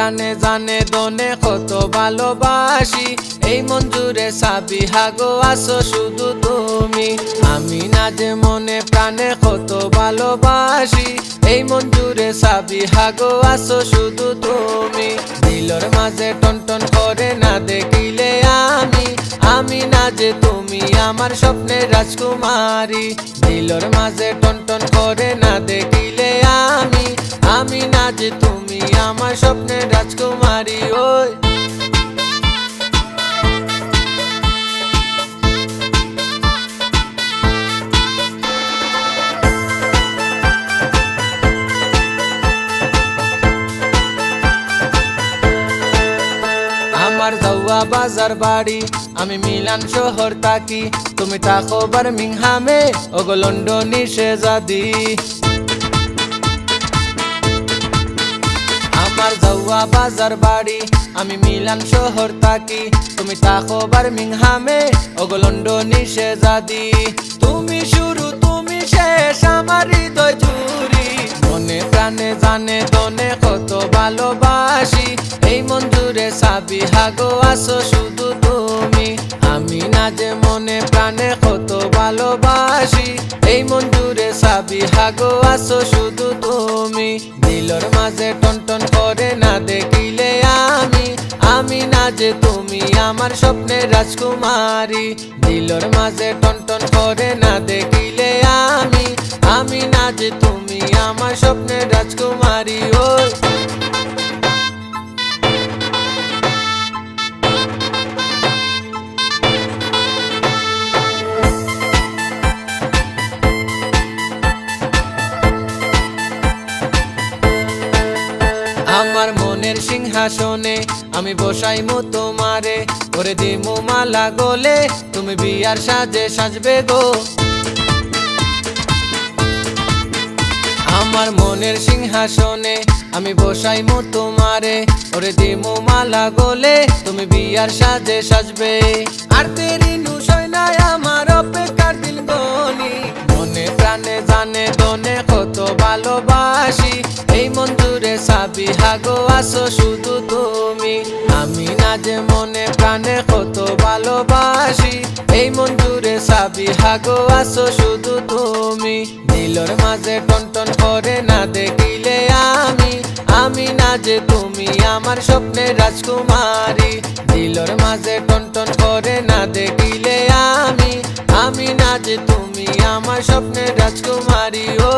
প্রাণে জানে দনে কত ভালোবাসি, এই মন জুড়ে সাবিহা গো আসো শুধু তুমি। আমি না যে মনে প্রাণে কত ভালোবাসি, এই মন জুড়ে সাবিহা গো আসো শুধু তুমি। দিলর মাঝে টনটন করে না দেখিলে আমি না যে তুমি আমার স্বপ্নের রাজকুমারী। দিলর মাঝে টনটন করে না দেখিলে আমি না যে তুমি আমার স্বপ্নের রাজকুমারী। ওই আমার যাওয়া বাজার বাড়ি, আমি মিলান শহর থাকি, তুমি থাকো বার্মিংহামে ওগো লন্ডনি শেজাদি। আমার যাওয়া বাজার বাড়ি, আমি মিলান শহর থাকি, তুমি থাকো বার্মিংহামে ওগো লন্ডনি শেজাদি। তুমি শুরু তুমি শেষ আমার হৃদয় জুড়ি, মনে প্রাণে জানে দনে কত ভালোবাসি, এই মন জুড়ে সাবিহা গো আসো শুধু তুমি। আমি না যে মনে প্রাণে কত ভালোবাসি, এই মন জুড়ে সাবিহা গো আসো শুধু তুমি। দিলর মাঝে টনটন করে না দেখিলে আমি না যে তুমি আমার স্বপ্নের রাজকুমারী। দিলর মাঝে টনটন করে না দেখিলে আমি না যে তুমি আমার স্বপ্নের রাজকুমারী। ওই আমার মনের সিংহাসনে আমি বসাইমু তোমারে, করে দিমু মালা গলে তুমি বিয়ার সাজে সাজবে গো। আমার মনের সিংহাসনে আমি বসাইমু তোমারে, করে দিমু মালা গলে তুমি বিয়ার সাজে সাজবে। আর তেরি নুসই নাই আমার অপেক্ষার দিন গনি, মনে প্রাণে জানে দনে কত ভালোবাসি, এই মন জুড়ে সাবিহা গো আসো শুধু তুমি। আমি না যে মনে প্রাণে কত ভালোবাসি, এই মন জুড়ে সাবিহা গো আসো শুধু তুমি। দিলর মাঝে টনটন করে না দেখিলে আমি না যে তুমি আমার স্বপ্নের রাজকুমারী। দিলর মাঝে টনটন করে না দেখিলে আমি না যে তুমি আমার স্বপ্নের রাজকুমারী। ও